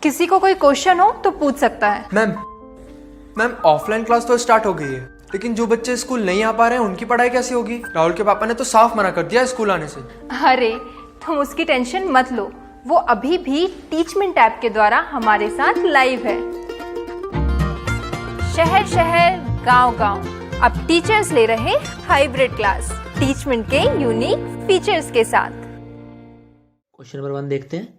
किसी को कोई क्वेश्चन हो तो पूछ सकता है। मैम मैम ऑफलाइन क्लास तो स्टार्ट हो गई है, लेकिन जो बच्चे स्कूल नहीं आ पा रहे हैं उनकी पढ़ाई कैसी होगी? राहुल के पापा ने तो साफ मना कर दिया स्कूल आने से। अरे तुम उसकी टेंशन मत लो, वो अभी भी टीचमेंट ऐप के द्वारा हमारे साथ लाइव है। शहर शहर गांव गांव अब टीचर्स ले रहे हाइब्रिड क्लास टीचमेंट के यूनिक फीचर्स के साथ। क्वेश्चन नंबर 1 देखते हैं।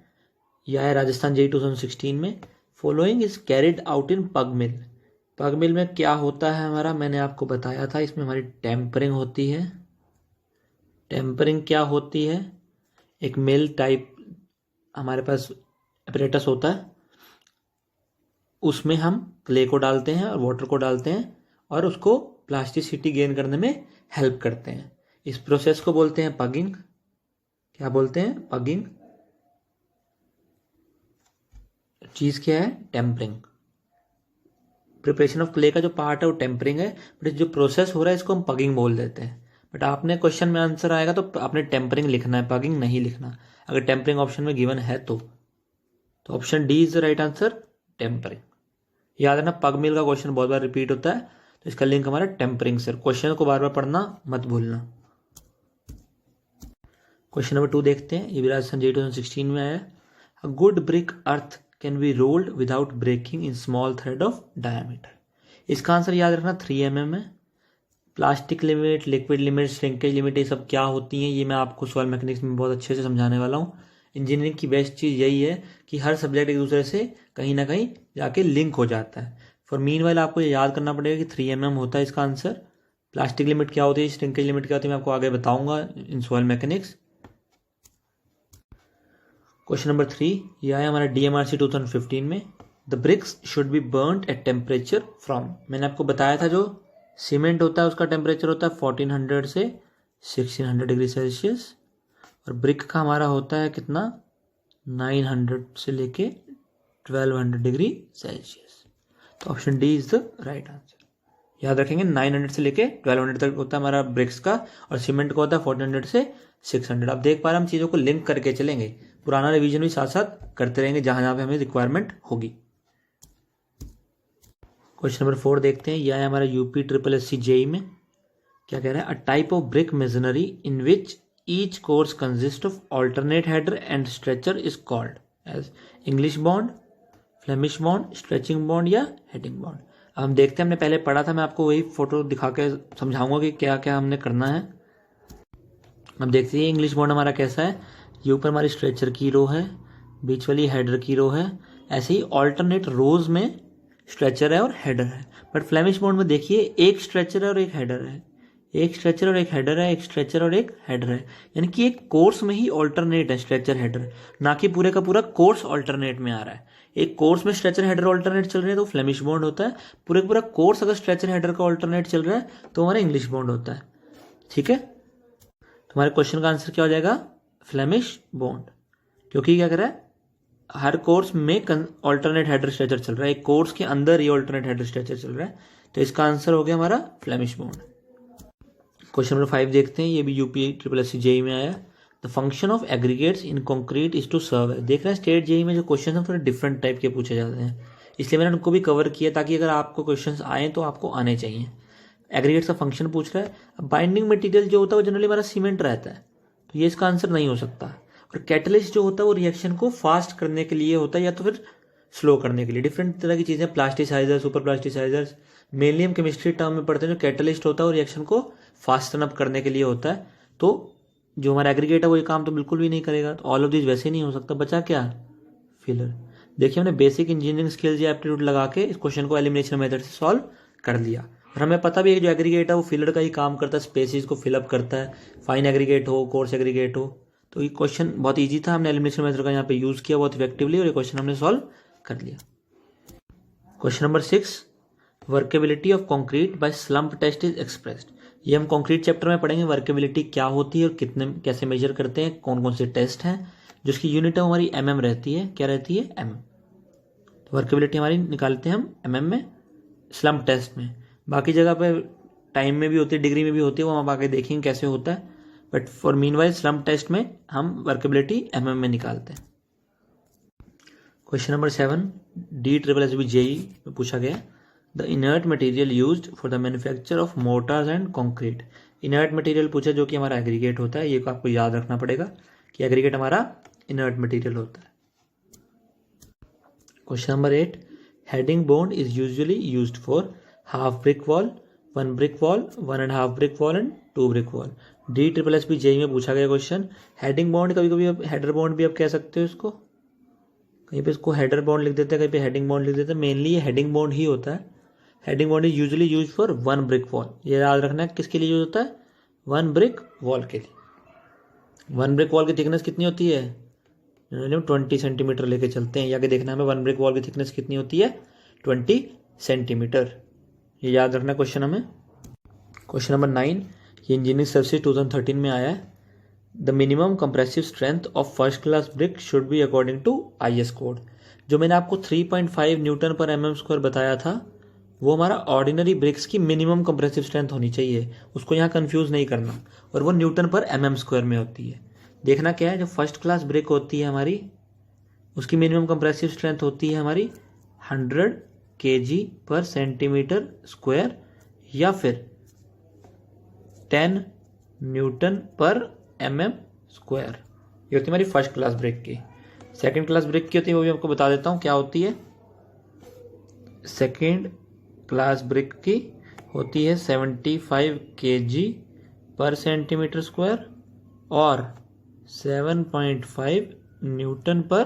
यह है राजस्थान जेईई 2016 में। Following is carried out in पग मिल। पग मिल में क्या होता है हमारा, मैंने आपको बताया था, इसमें हमारी टेम्परिंग होती है। टेम्परिंग क्या होती है? एक मिल टाइप हमारे पास अपरेटस होता है, उसमें हम क्ले को डालते हैं और वाटर को डालते हैं और उसको प्लास्टिसिटी गेन करने में हेल्प करते हैं। इस प्रोसेस को बोलते हैं पगिंग। क्या बोलते हैं? पगिंग। चीज़ क्या है? टेम्परिंग। प्रिपरेशन ऑफ क्ले का जो पार्ट है वो टेम्परिंग है, बट जो प्रोसेस हो रहा है इसको हम पगिंग बोल देते हैं। बट आपने क्वेश्चन में आंसर आएगा तो आपने टेम्परिंग लिखना है, पगिंग नहीं लिखना। अगर टेम्परिंग ऑप्शन में गिवन है तो option D is the right answer, tempering. याद है ना, पग मिल का क्वेश्चन बहुत बार रिपीट होता है, तो इसका लिंक हमारा टेम्परिंग से। क्वेश्चन को बार बार पढ़ना मत भूलना। क्वेश्चन नंबर 2 देखते हैं। ये भी राजस्थान जेईई 2016 में आया। A good brick earth can be rolled without breaking in small thread of diameter. इसका आंसर याद रखना 3 mm है। Plastic limit, liquid limit, shrinkage limit, ये सब क्या होती हैं ये मैं आपको सॉइल मैकेनिक्स में बहुत अच्छे से समझाने वाला हूँ। इंजीनियरिंग की बेस्ट चीज़ यही है कि हर सब्जेक्ट एक दूसरे से कहीं ना कहीं जाके लिंक हो जाता है। फॉर मीनवाइल आपको ये याद करना पड़ेगा कि 3 mm होता है इसका आंसर। प्लास्टिक लिमिट क्या होती है, श्रिंकेज लिमिट क्या होती है, मैं आपको आगे बताऊंगा in soil mechanics. Question number 3 यह है हमारा DMRC 2015 में। The bricks should be burned at temperature from. मैंने आपको बताया था जो सीमेंट होता है उसका टेम्परेचर होता है 1400 से 1600 डिग्री सेल्सियस, और ब्रिक का हमारा होता है कितना, 900 से लेके 1200 डिग्री सेल्सियस। तो option D is the right answer. याद रखेंगे 900 से लेके 1200 तक होता है हमारा ब्रिक्स का, और सीमेंट का होता है 1400 से 600। आप देख पा रहे हैं, हम चीज़ों को लिंक करके चलेंगे, पुराना रिवीजन भी साथ साथ करते रहेंगे जहां जहां पे हमें रिक्वायरमेंट होगी। क्वेश्चन नंबर 4 देखते हैं। यह है हमारा यूपी SSC जेईई में। क्या कह रहा है? A type of brick masonry in which each course consist of alternate header and stretcher is called as English bond, Flemish bond, stretching bond या हेडिंग बॉन्ड। अब हम देखते हैं, हमने पहले पढ़ा था, मैं आपको वही फोटो दिखा के समझाऊंगा कि क्या क्या हमने करना है। अब देखते हैं इंग्लिश बॉन्ड हमारा कैसा है। ये ऊपर हमारी स्ट्रेचर की रो है, बीच वाली हेडर की रो है, ऐसे ही ऑल्टरनेट रोज में स्ट्रेचर है और हेडर है। बट फ्लेमिश बॉन्ड में देखिए एक स्ट्रेचर है और एक हेडर है, एक स्ट्रेचर और एक हेडर है, एक स्ट्रेचर और एक हेडर है, यानी कि एक कोर्स में ही ऑल्टरनेट है स्ट्रेचर हेडर, ना कि पूरे का पूरा कोर्स ऑल्टरनेट में आ रहा है। एक कोर्स में स्ट्रेचर हेडर ऑल्टरनेट चल रहे हैं तो फ्लेमिश बॉन्ड होता है, पूरे का पूरा कोर्स अगर स्ट्रेचर हेडर का ऑल्टरनेट चल रहा है तो हमारा इंग्लिश बॉन्ड होता है। ठीक है, तुम्हारे क्वेश्चन का आंसर क्या हो जाएगा? फ्लेमिश बॉन्ड, क्योंकि क्या कर रहा है, हर कोर्स में ऑल्टरनेट हेडर स्ट्रेचर चल रहा है, एक कोर्स के अंदर ये ऑल्टरनेट हेडर स्ट्रेचर चल रहा है, तो इसका आंसर हो गया हमारा फ्लेमिश बॉन्ड। क्वेश्चन नंबर 5 देखते हैं। ये भी यूपी SSC जेईई में आया। The function of aggregates in concrete is to serve. देख रहे हैं स्टेट जेईई में जो क्वेश्चन है थोड़े डिफरेंट टाइप के पूछे जाते हैं, इसलिए मैंने उनको भी कवर किया ताकि अगर आपको क्वेश्चन आए तो आपको आने चाहिए। एग्रीगेट्स का फंक्शन पूछ रहा है। अब बाइंडिंग मटेरियल जो होता है वो जनरली हमारा सीमेंट रहता है, तो ये इसका आंसर नहीं हो सकता। और कैटलिस्ट जो होता है वो रिएक्शन को फास्ट करने के लिए होता है या तो फिर स्लो करने के लिए। डिफरेंट तरह की चीज़ें, प्लास्टिसाइजर, सुपर प्लास्टिसाइजर्स, मेनली हम केमिस्ट्री टर्म में पढ़ते हैं। जो कैटलिस्ट होता है वो रिएक्शन को फास्टन अप करने के लिए होता है, तो जो हमारा एग्रीगेट है वो ये काम तो बिल्कुल भी नहीं करेगा। तो ऑल ऑफ दिस वैसे नहीं हो सकता, बचा क्या? फिलर। देखिए हमने बेसिक इंजीनियरिंग स्किल्स या एप्टीट्यूड लगा के इस क्वेश्चन को एलिमिनेशन मेथड से सॉल्व कर दिया। और हमें पता भी है जो एग्रीगेट है वो फिलर का ही काम करता है, स्पेसिस को फिलअप करता है, फाइन एग्रीगेट हो, कोर्स एग्रीगेट हो। तो ये क्वेश्चन बहुत इजी था, हमने एलिमिनेशन मेथड का यहाँ पे यूज किया बहुत इफेक्टिवली और ये क्वेश्चन हमने सॉल्व कर लिया। Question number 6 workability of concrete by slump test is expressed. ये हम कंक्रीट चैप्टर में पढ़ेंगे, वर्केबिलिटी क्या होती है और कितने कैसे मेजर करते हैं, कौन कौन से टेस्ट हैं। जिसकी यूनिट है हमारी mm रहती है। क्या रहती है? mm। तो वर्केबिलिटी हमारी निकालते हैं हम mm में, स्लम्प टेस्ट में। बाकी जगह पे टाइम में भी होती है, डिग्री में भी होती है, वो हम आगे देखेंगे कैसे होता है। But for meanwhile slump test में हम वर्केबिलिटी mm में निकालते हैं। क्वेश्चन नंबर 7 DSSB JEE में पूछा गया the inert material used for the manufacture of Motors and concrete. Inert material पूछा जो कि हमारा एग्रीगेट होता है, ये आपको याद रखना पड़ेगा कि एग्रीगेट हमारा इनर्ट मटेरियल होता है। Question number 8 heading bond is usually used for half brick wall, 1 brick wall, 1.5 brick wall and 2 brick wall. DSSB JEE में पूछा गया क्वेश्चन। हेडिंग बॉन्ड कभी कभी हेडर बॉन्ड भी आप कह सकते हो इसको, कहीं पे इसको हेडर बॉन्ड लिख देते हैं, कहीं पे हेडिंग बॉन्ड लिख देते हैं। मेनली ये हेडिंग बॉन्ड ही होता है। Heading bond is usually use for 1 brick wall. ये याद रखना है किसके लिए यूज होता है, 1 ब्रिक वॉल के लिए। 1 ब्रिक वॉल की थिकनेस कितनी होती है, 20 सेंटीमीटर लेके चलते हैं। या कि देखना हमें 1 ब्रिक वॉल की थिकनेस कितनी होती है, 20 सेंटीमीटर। ये याद रखना क्वेश्चन हमें। क्वेश्चन नंबर 9 ये इंजीनियरिंग सर्विसेज 2013 में आया है। The minimum compressive strength of first class brick should be according to IS code. जो मैंने आपको 3.5 न्यूटन पर mm² बताया था, वो हमारा ऑर्डिनरी ब्रिक्स की मिनिमम कंप्रेसिव स्ट्रेंथ होनी चाहिए, उसको यहाँ कंफ्यूज नहीं करना। और वो न्यूटन पर mm² में होती है। देखना क्या है, जो फर्स्ट क्लास ब्रिक होती है हमारी, उसकी मिनिमम कंप्रेसिव स्ट्रेंथ होती है हमारी 100 kg पर सेंटीमीटर स्क्वायर या फिर 10 न्यूटन पर mm²। ये होती है हमारी फर्स्ट क्लास ब्रिक की। सेकंड क्लास ब्रिक की होती है, वो भी आपको बता देता हूँ क्या होती है। सेकंड क्लास ब्रिक की होती है 75 kg पर सेंटीमीटर स्क्वायर और 7.5 न्यूटन पर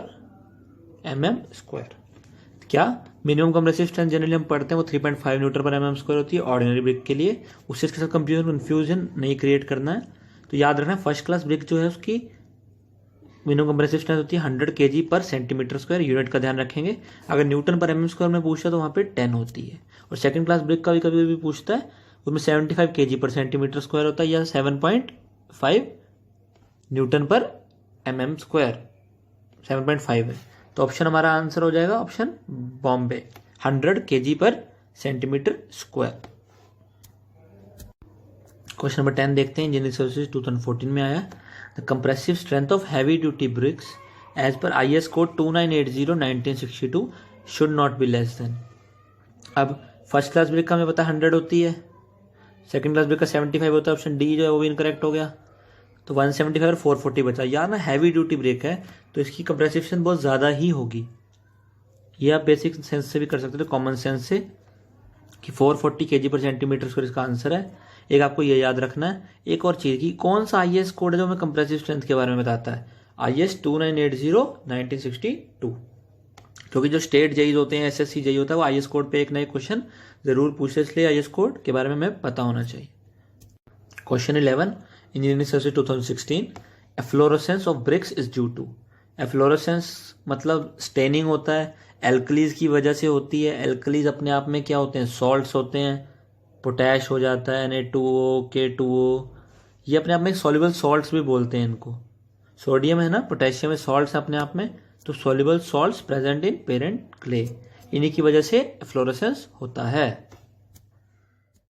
mm²। क्या मिनिमम कंप्रेसिव स्ट्रेंथ जनरली हम पढ़ते हैं वो 3.5 न्यूटन पर mm² होती है ऑर्डिनरी ब्रिक के लिए। उससे इसके साथ कंफ्यूजन नहीं क्रिएट करना है। तो याद रखना फर्स्ट क्लास ब्रिक जो है उसकी मिनिमम कंप्रेसिव स्ट्रेंथ होती है 100 kg पर सेंटीमीटर स्क्वायर। यूनिट का ध्यान रखेंगे। अगर न्यूटन पर mm² में पूछता है तो वहाँ पे 10 होती है। और सेकंड क्लास ब्रिक का भी कभी कभी पूछता है, उसमें 75 kg पर सेंटीमीटर स्क्वायर होता है या 7.5 न्यूटन पर mm²। 7.5 है तो ऑप्शन हमारा आंसर हो जाएगा ऑप्शन बॉम्बे, 100 kg पर सेंटीमीटर स्क्वायर। क्वेश्चन नंबर 10 देखते हैं। इंजीनियरिंग सर्विसेज 2014 में आया the compressive strength of heavy duty bricks as per IS code 2980/1962 should not be less than. अब फर्स्ट क्लास ब्रिक का हमें पता 100 होती है, सेकंड क्लास ब्रिक का 75 होता है। ऑप्शन डी जो है वो भी इनकरेक्ट हो गया। तो 175 और 440 बचा। यार ना हैवी ड्यूटी ब्रिक है तो इसकी कंप्रेसिव स्ट्रेंथ बहुत ज़्यादा ही होगी। ये आप बेसिक सेंस से भी कर सकते हो, कॉमन सेंस से, कि 440 kg पर सेंटीमीटर स्क्वायर इसका आंसर है। एक आपको ये याद रखना है। एक और चीज़ की कौन सा IS कोड है जो हमें कंप्रेसिव स्ट्रेंथ के बारे में बताता है, IS 2980/1962। क्योंकि जो स्टेट JEE होते हैं, SSC JEE होता है, वो IS कोड पे एक ना एक क्वेश्चन जरूर पूछते, इसलिए IS कोड के बारे में हमें पता होना चाहिए। Question 11 engineering services 2016 efflorescence of bricks is due to. Efflorescence मतलब स्टेनिंग होता है, एल्कलीज की वजह से होती है। एल्कलीज अपने आप में क्या होते हैं, सॉल्ट्स होते हैं। पोटैश हो जाता है, Na2O, K2O, ये अपने आप में सॉल्युबल सॉल्ट्स भी बोलते हैं इनको। सोडियम है ना, पोटेशियम है, सॉल्ट्स अपने आप में, तो soluble salts present in parent clay, इन्हीं की वजह से एफ्लोरोसेंस होता है।